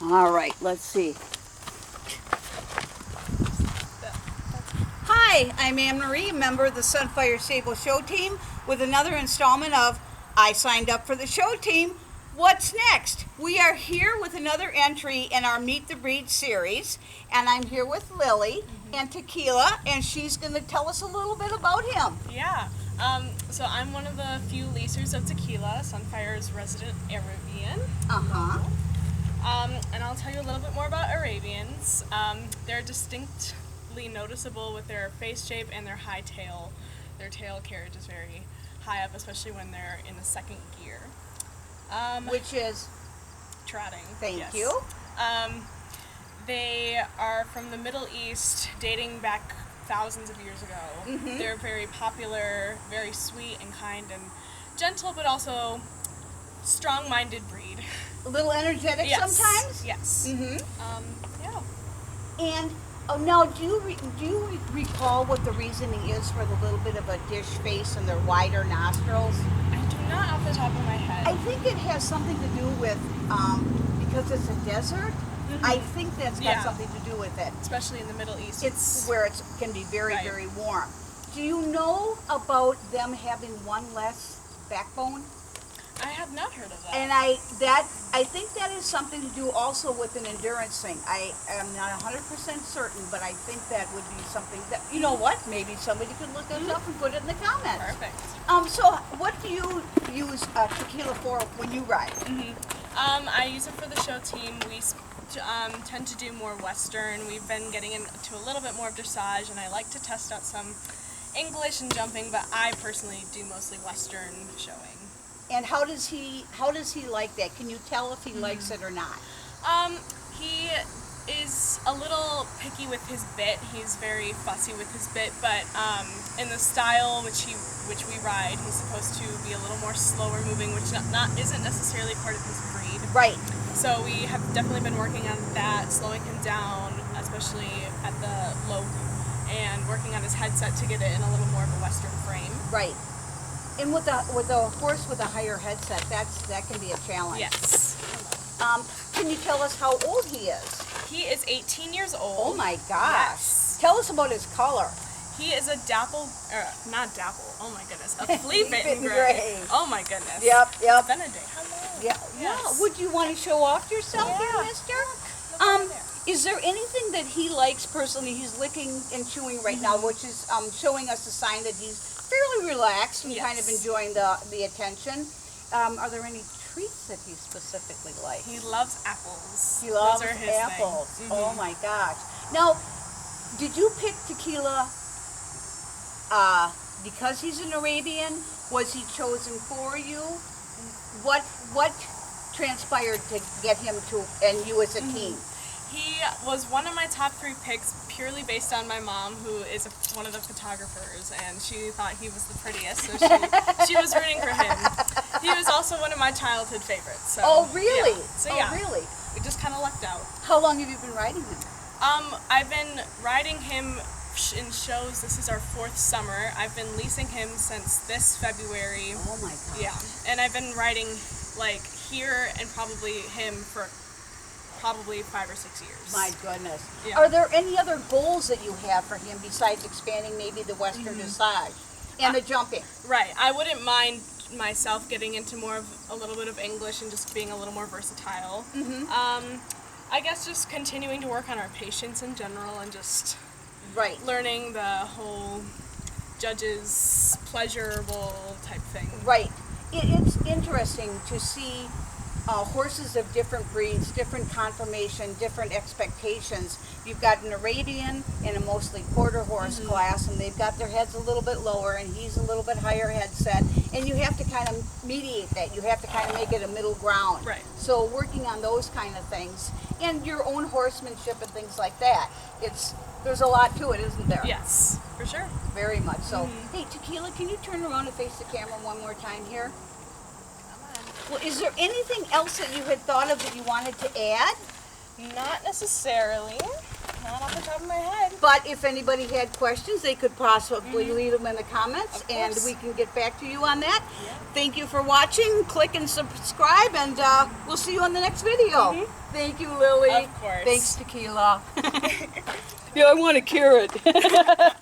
All right, let's see. Hi, I'm Anne Marie, a member of the Sunfire Stable Show Team, with another installment of I Signed Up for the Show Team. What's next? We are here with another entry in our Meet the Breed series, and I'm here with Lily and Tequila, and she's going to tell us a little bit about him. Yeah. So I'm one of the few leasers of Tequila, Sunfire's resident Arabian. And I'll tell you a little bit more about Arabians. They're distinctly noticeable with their face shape and their high tail. Their tail carriage is very high up, especially when they're in the second gear. Which is? Trotting. Thank yes. you. They are from the Middle East, dating back thousands of years ago. They're very popular, very sweet and kind and gentle, but also strong-minded breed. A little energetic sometimes? Yes. Yeah. And now, do you recall what the reasoning is for the little bit of a dish face and their wider nostrils? I do not off the top of my head. I think it has something to do with, because it's a desert, I think that's got something to do with it. Especially in the Middle East. It's where it can be very, very warm. Do you know about them having one less backbone? I have not heard of that. And I think that is something to do also with an endurance thing. I am not 100% certain, but I think that would be something that, you know what, maybe somebody could look us up and put it in the comments. Perfect. So what do you use Tequila for when you ride? I use it for the show team. We tend to do more Western. We've been getting into a little bit more of dressage, and I like to test out some English and jumping, but I personally do mostly Western showing. And how does he like that? Can you tell if he likes it or not? He is a little picky with his bit. He's very fussy with his bit, but in the style which we ride, he's supposed to be a little more slower moving, which isn't necessarily part of his breed. Right. So we have definitely been working on that, slowing him down, especially at the lope, and working on his headset to get it in a little more of a Western frame. Right. And with a horse with a higher headset, that can be a challenge. Yes. Can you tell us how old he is? He is 18 years old. Oh my gosh. Yes. Tell us about his color. He is a not dapple, oh my goodness, a flea bitten Bitten gray. gray. Oh my goodness. Yep. It's been a day. Hello. Yeah. Yes. Yeah. Would you want to show off yourself here, mister? Is there anything that he likes personally? He's licking and chewing right now, which is showing us a sign that he's fairly relaxed and kind of enjoying the attention. Are there any treats that he specifically likes? He loves apples. He loves Those are his apples. thing. Oh my gosh. Now, did you pick Tequila because he's an Arabian? Was he chosen for you? What transpired to get him and you as a team? He was one of my top 3 picks purely based on my mom, who is one of the photographers, and she thought he was the prettiest, so she was rooting for him. He was also one of my childhood favorites. So, oh, really? Yeah. So, really? We just kind of lucked out. How long have you been riding him? I've been riding him in shows. This is our 4th summer. I've been leasing him since this February. Oh my God. Yeah, and I've been riding here and probably him for 5 or 6 years. My goodness. Yeah. Are there any other goals that you have for him besides expanding maybe the Western dressage and the jumping? Right. I wouldn't mind myself getting into more of a little bit of English and just being a little more versatile. I guess just continuing to work on our patience in general and just learning the whole judge's pleasurable type thing. Right. It's interesting to see horses of different breeds, different conformation, different expectations. You've got an Arabian in a mostly quarter horse class, and they've got their heads a little bit lower, and he's a little bit higher headset, and you have to kind of mediate that. You have to kind of make it a middle ground. Right. So working on those kind of things, and your own horsemanship and things like that. There's a lot to it, isn't there? Yes, for sure. Very much so. Hey, Tequila, can you turn around and face the camera one more time here? Well, is there anything else that you had thought of that you wanted to add? Not necessarily. Not off the top of my head. But if anybody had questions, they could possibly leave them in the comments, and we can get back to you on that. Yeah. Thank you for watching. Click and subscribe, and we'll see you on the next video. Thank you, Lily. Of course. Thanks, Tequila. Yeah, I want to cure it.